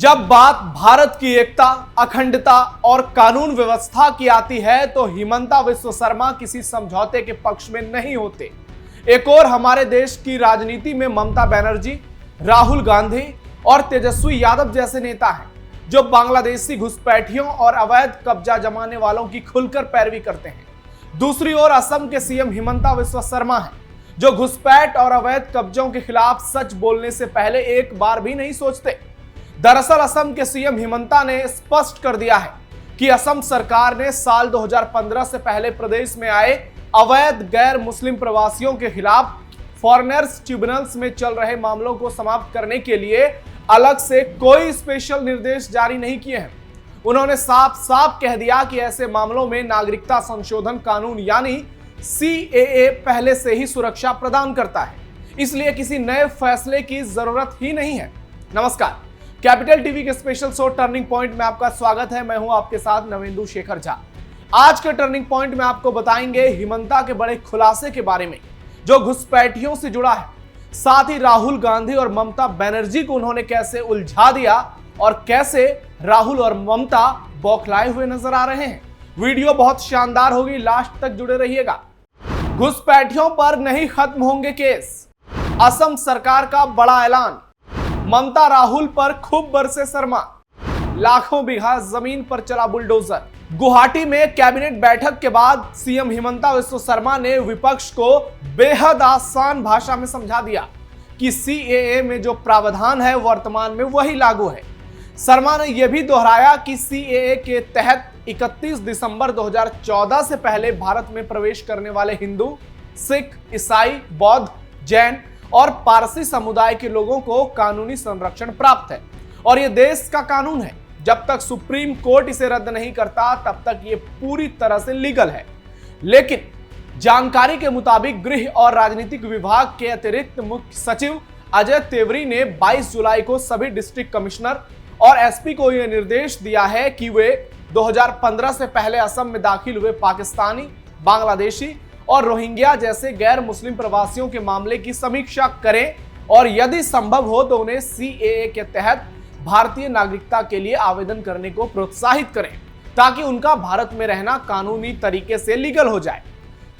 जब बात भारत की एकता, अखंडता और कानून व्यवस्था की आती है तो हिमंता विश्व शर्मा किसी समझौते के पक्ष में नहीं होते। एक और हमारे देश की राजनीति में ममता बनर्जी, राहुल गांधी और तेजस्वी यादव जैसे नेता हैं जो बांग्लादेशी घुसपैठियों और अवैध कब्जा जमाने वालों की खुलकर पैरवी करते हैं। दूसरी ओर असम के सीएम हिमंता विश्व शर्मा हैं जो घुसपैठ और अवैध कब्जों के खिलाफ सच बोलने से पहले एक बार भी नहीं सोचते। दरअसल असम के सीएम हिमंता ने स्पष्ट कर दिया है कि असम सरकार ने साल 2015 से पहले प्रदेश में आए अवैध गैर मुस्लिम प्रवासियों के खिलाफ फॉरेनर्स ट्रिब्यूनल्स में चल रहे मामलों को समाप्त करने के लिए अलग से कोई स्पेशल निर्देश जारी नहीं किए हैं। उन्होंने साफ साफ कह दिया कि ऐसे मामलों में नागरिकता संशोधन कानून यानी CAA पहले से ही सुरक्षा प्रदान करता है, इसलिए किसी नए फैसले की जरूरत ही नहीं है। नमस्कार, कैपिटल टीवी के स्पेशल शो टर्निंग पॉइंट में आपका स्वागत है। मैं हूं आपके साथ नवेंदु शेखर झा। आज के टर्निंग पॉइंट में आपको बताएंगे हिमंता के बड़े खुलासे के बारे में जो घुसपैठियों से जुड़ा है, साथ ही राहुल गांधी और ममता बनर्जी को उन्होंने कैसे उलझा दिया और कैसे राहुल और ममता बौखलाए हुए नजर आ रहे हैं। वीडियो बहुत शानदार होगी, लास्ट तक जुड़े रहिएगा। घुसपैठियों पर नहीं खत्म होंगे केस, असम सरकार का बड़ा ऐलान। ममता राहुल पर खूब बरसे शर्मा, लाखों बीघा जमीन पर चला बुलडोजर। गुवाहाटी में कैबिनेट बैठक के बाद सीएम हिमंता विश्व शर्मा ने विपक्ष को बेहद आसान भाषा में समझा दिया कि CAA में जो प्रावधान है वर्तमान में वही लागू है। शर्मा ने यह भी दोहराया कि CAA के तहत 31 दिसंबर 2014 से पहले भारत में प्रवेश करने वाले हिंदू, सिख, ईसाई, बौद्ध, जैन और पारसी समुदाय के लोगों को कानूनी संरक्षण प्राप्त है और यह देश का कानून है। जब तक सुप्रीम कोर्ट इसे रद्द नहीं करता तब तक यह पूरी तरह से लीगल है। लेकिन जानकारी के मुताबिक गृह और राजनीतिक विभाग के अतिरिक्त मुख्य सचिव अजय तेवरी ने 22 जुलाई को सभी डिस्ट्रिक्ट कमिश्नर और SP को यह निर्देश दिया है कि वे 2015 से पहले असम में दाखिल हुए पाकिस्तानी, बांग्लादेशी और रोहिंग्या जैसे गैर मुस्लिम प्रवासियों के मामले की समीक्षा करें और यदि संभव हो तो उन्हें CAA के तहत भारतीय नागरिकता के लिए आवेदन करने को प्रोत्साहित करें ताकि उनका भारत में रहना कानूनी तरीके से लीगल हो जाए।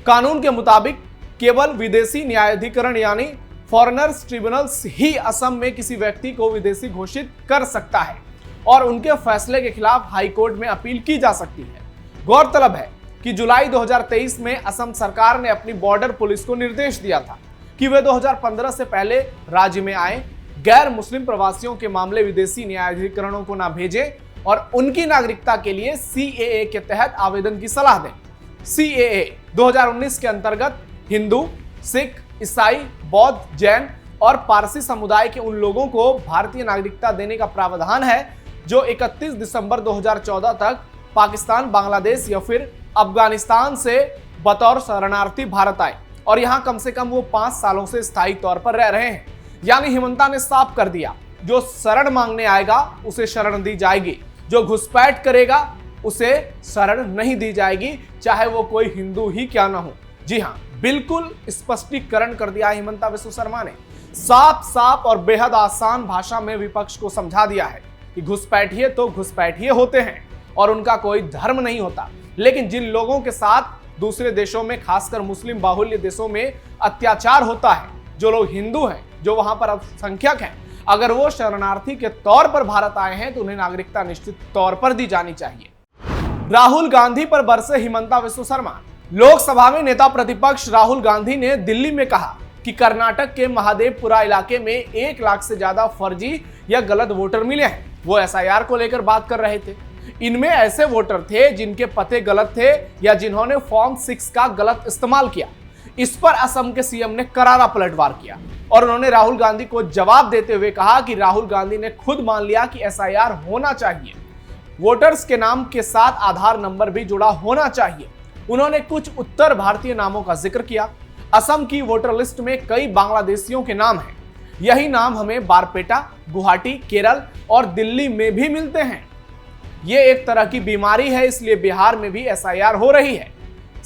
कानून के मुताबिक केवल विदेशी न्यायाधिकरण यानी फॉरेनर्स ट्रिब्यूनल्स ही असम में किसी व्यक्ति को विदेशी घोषित कर सकता है और उनके फैसले के खिलाफ हाईकोर्ट में अपील की जा सकती है। गौरतलब है कि जुलाई 2023 में असम सरकार ने अपनी बॉर्डर पुलिस को निर्देश दिया था कि वे 2015 से पहले राज्य में आए गैर मुस्लिम प्रवासियों के मामले विदेशी न्यायाधिकरणों को ना भेजें और उनकी नागरिकता के लिए CAA के तहत आवेदन की सलाह दें। CAA 2019 के अंतर्गत हिंदू, सिख, ईसाई, बौद्ध, जैन और पारसी समुदाय के उन लोगों को भारतीय नागरिकता देने का प्रावधान है जो 31 दिसंबर 2014 तक पाकिस्तान, बांग्लादेश या फिर अफगानिस्तान से बतौर शरणार्थी भारत आए और यहां कम से कम वो 5 सालों से स्थायी तौर पर रह रहे हैं। यानी हिमंता ने साफ कर दिया, जो शरण मांगने आएगा उसे शरण दी जाएगी, जो घुसपैठ करेगा उसे शरण नहीं दी जाएगी, चाहे वो कोई हिंदू ही क्यों ना हो। जी हां, बिल्कुल स्पष्टीकरण कर दिया हिमंता विश्व शर्मा ने। साफ साफ और बेहद आसान भाषा में विपक्ष को समझा दिया है कि घुसपैठिए तो घुसपैठिए होते हैं और उनका कोई धर्म नहीं होता। लेकिन जिन लोगों के साथ दूसरे देशों में, खासकर मुस्लिम बाहुल्य देशों में अत्याचार होता है, जो लोग हिंदू हैं, जो वहां पर अल्पसंख्यक हैं, अगर वो शरणार्थी के तौर पर भारत आए हैं तो उन्हें नागरिकता निश्चित तौर पर दी जानी चाहिए। राहुल गांधी पर बरसे हिमंता विश्व शर्मा। लोकसभा में नेता प्रतिपक्ष राहुल गांधी ने दिल्ली में कहा कि कर्नाटक के महादेवपुरा इलाके में 1 लाख से ज्यादा फर्जी या गलत वोटर मिले हैं। वो SIR को लेकर बात कर रहे थे। इनमें ऐसे वोटर थे जिनके पते गलत थे या जिन्होंने फॉर्म 6 का गलत इस्तेमाल किया। इस पर असम के सीएम ने करारा पलटवार किया और उन्होंने राहुल गांधी को जवाब देते हुए कहा कि राहुल गांधी ने खुद मान लिया कि SIR होना चाहिए, वोटर्स के नाम के साथ आधार नंबर भी जुड़ा होना चाहिए। उन्होंने कुछ उत्तर भारतीय नामों का जिक्र किया। असम की वोटर लिस्ट में कई बांग्लादेशियों के नाम हैं। यही नाम हमें बारपेटा, गुवाहाटी, केरल और दिल्ली में भी मिलते हैं। ये एक तरह की बीमारी है, इसलिए बिहार में भी SIR हो रही है।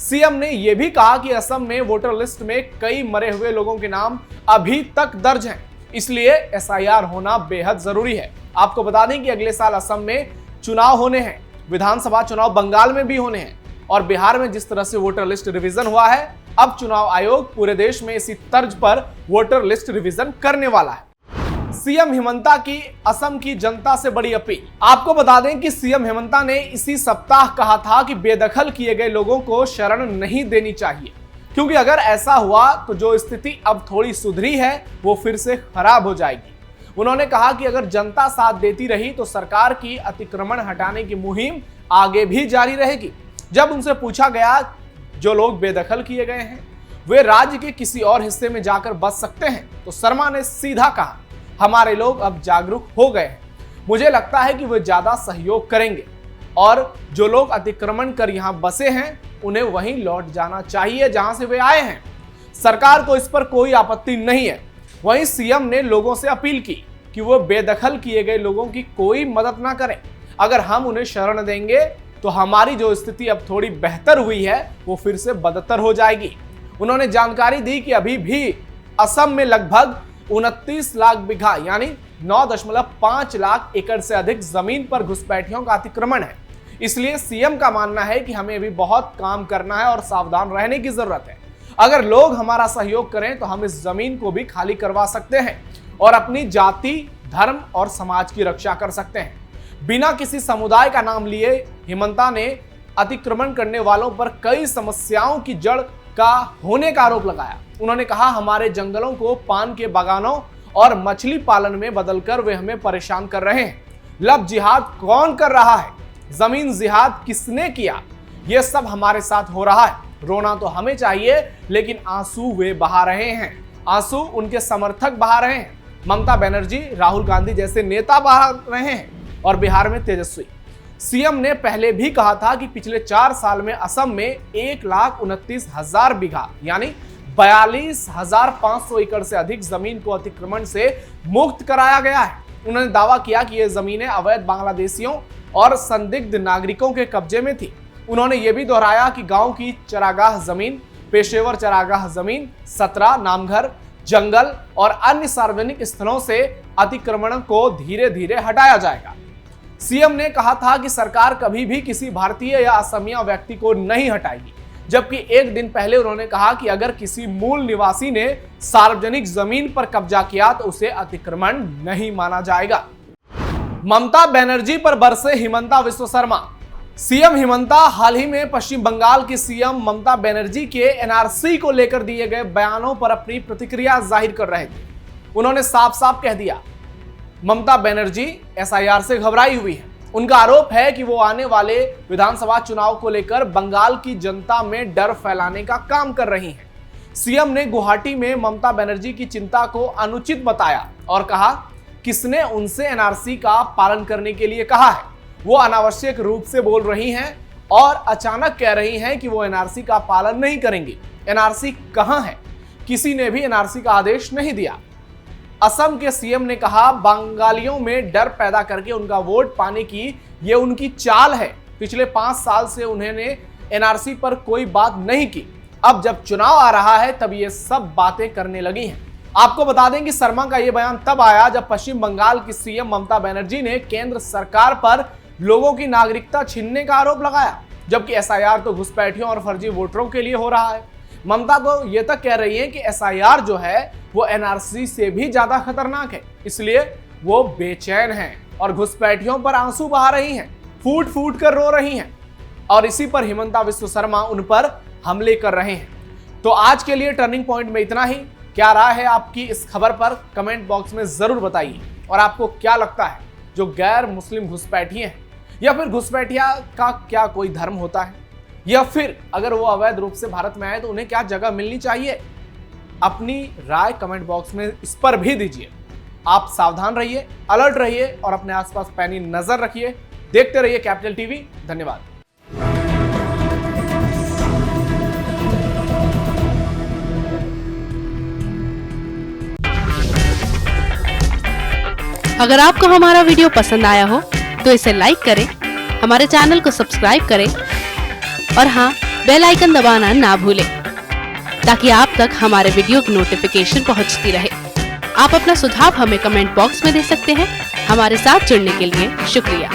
सीएम ने यह भी कहा कि असम में वोटर लिस्ट में कई मरे हुए लोगों के नाम अभी तक दर्ज हैं। इसलिए एसआईआर होना बेहद जरूरी है। आपको बता दें कि अगले साल असम में चुनाव होने हैं, विधानसभा चुनाव बंगाल में भी होने हैं और बिहार में जिस तरह से वोटर लिस्ट रिवीजन हुआ है, अब चुनाव आयोग पूरे देश में इसी तर्ज पर वोटर लिस्ट रिवीजन करने वाला है। सीएम हिमंता की असम की जनता से बड़ी अपील। आपको बता दें कि सीएम हिमंता ने इसी सप्ताह कहा था कि बेदखल किए गए लोगों को शरण नहीं देनी चाहिए, क्योंकि अगर ऐसा हुआ तो जो स्थिति अब थोड़ी सुधरी है वो फिर से खराब हो जाएगी। उन्होंने कहा कि अगर जनता साथ देती रही तो सरकार की अतिक्रमण हटाने की मुहिम आगे भी जारी रहेगी। जब उनसे पूछा गया जो लोग बेदखल किए गए हैं वे राज्य के किसी और हिस्से में जाकर बस सकते हैं, तो शर्मा ने सीधा कहा, हमारे लोग अब जागरूक हो गए हैं, मुझे लगता है कि वे ज्यादा सहयोग करेंगे और जो लोग अतिक्रमण कर यहाँ बसे हैं उन्हें वहीं लौट जाना चाहिए जहां से वे आए हैं। सरकार को इस पर कोई आपत्ति नहीं है। वहीं सीएम ने लोगों से अपील की कि वो बेदखल किए गए लोगों की कोई मदद ना करें। अगर हम उन्हें शरण देंगे तो हमारी जो स्थिति अब थोड़ी बेहतर हुई है वो फिर से बदतर हो जाएगी। उन्होंने जानकारी दी कि अभी भी असम में लगभग 29 लाख बीघा यानी 9.5 लाख एकड़ से अधिक जमीन पर घुसपैठियों का अतिक्रमण है। इसलिए सीएम का मानना है कि हमें अभी बहुत काम करना है और सावधान रहने की जरूरत है। अगर लोग हमारा सहयोग करें तो हम इस जमीन को भी खाली करवा सकते हैं और अपनी जाति, धर्म और समाज की रक्षा कर सकते हैं। बिना किसी समुदाय का नाम लिए हिमंता ने अतिक्रमण करने वालों पर कई समस्याओं की जड़ का होने का आरोप लगाया। उन्होंने कहा, हमारे जंगलों को पान के बागानों और मछली पालन में बदलकर वे हमें परेशान कर रहे हैं। लव जिहाद कौन कर रहा है? जमीन जिहाद किसने किया? ये सब हमारे साथ हो रहा है। रोना तो हमें चाहिए, लेकिन आंसू वे बहा रहे हैं। आंसू उनके समर्थक बहा रहे हैं। ममता बनर्जी, राहुल गांधी जैसे नेता बहा रहे हैं और बिहार में तेजस्वी। सीएम ने पहले भी कहा था कि पिछले 4 साल में असम में 1,29,000 बीघा यानी 42,500 एकड़ से अधिक जमीन को अतिक्रमण से मुक्त कराया गया है। उन्होंने दावा किया कि ये जमीनें अवैध बांग्लादेशियों और संदिग्ध नागरिकों के कब्जे में थी। उन्होंने ये भी दोहराया कि गांव की चरागाह जमीन, पेशेवर चरागाह जमीन, 17 नामघर, जंगल और अन्य सार्वजनिक स्थलों से अतिक्रमण को धीरे धीरे हटाया जाएगा। सीएम ने कहा था कि सरकार कभी भी किसी भारतीय या असमिया व्यक्ति को नहीं हटाएगी, जबकि एक दिन पहले उन्होंने कहा कि अगर किसी मूल निवासी ने सार्वजनिक जमीन पर कब्जा किया तो उसे अतिक्रमण नहीं माना जाएगा। ममता बनर्जी पर बरसे हिमंता विश्व शर्मा। सीएम हिमंता हाल ही में पश्चिम बंगाल की सीएम ममता बनर्जी के एनआरसी को लेकर दिए गए बयानों पर अपनी प्रतिक्रिया जाहिर कर रहे थे। उन्होंने साफ साफ कह दिया, ममता बनर्जी एसआईआर से घबराई हुई है। उनका आरोप है कि वो आने वाले विधानसभा चुनाव को लेकर बंगाल की जनता में डर फैलाने का काम कर रही हैं। सीएम ने गुवाहाटी में ममता बनर्जी की चिंता को अनुचित बताया और कहा, किसने उनसे एनआरसी का पालन करने के लिए कहा है? वो अनावश्यक रूप से बोल रही हैं और अचानक कह रही हैं कि वो एनआरसी का पालन नहीं करेंगी। एनआरसी कहां है? किसी ने भी एनआरसी का आदेश नहीं दिया। असम के सीएम ने कहा, बंगालियों में डर पैदा करके उनका वोट पाने की ये उनकी चाल है। पिछले 5 साल से उन्होंने एनआरसी पर कोई बात नहीं की। अब जब चुनाव आ रहा है तब ये सब बातें करने लगी हैं। आपको बता दें कि शर्मा का यह बयान तब आया जब पश्चिम बंगाल की सीएम ममता बनर्जी ने केंद्र सरकार पर लोगों की नागरिकता छीनने का आरोप लगाया, जबकि एसआईआर तो घुसपैठियों और फर्जी वोटरों के लिए हो रहा है। ममता तो ये तक कह रही है कि एसआईआर जो है वो एनआरसी से भी ज्यादा खतरनाक है, इसलिए वो बेचैन हैं और घुसपैठियों पर आंसू बहा रही हैं, फूट फूट कर रो रही हैं और इसी पर हिमंता विश्व शर्मा उन पर हमले कर रहे हैं। तो आज के लिए टर्निंग पॉइंट में इतना ही। क्या राय है आपकी इस खबर पर? कमेंट बॉक्स में जरूर बताइए। और आपको क्या लगता है, जो गैर मुस्लिम घुसपैठिए हैं या फिर घुसपैठिया का क्या कोई धर्म होता है, या फिर अगर वो अवैध रूप से भारत में आए तो उन्हें क्या जगह मिलनी चाहिए? अपनी राय कमेंट बॉक्स में इस पर भी दीजिए। आप सावधान रहिए, अलर्ट रहिए और अपने आसपास पैनी नजर रखिए। देखते रहिए कैपिटल टीवी। धन्यवाद। अगर आपको हमारा वीडियो पसंद आया हो तो इसे लाइक करें, हमारे चैनल को सब्सक्राइब करें और हाँ, बेल आइकन दबाना ना भूलें ताकि आप तक हमारे वीडियो की नोटिफिकेशन पहुंचती रहे। आप अपना सुझाव हमें कमेंट बॉक्स में दे सकते हैं। हमारे साथ जुड़ने के लिए शुक्रिया।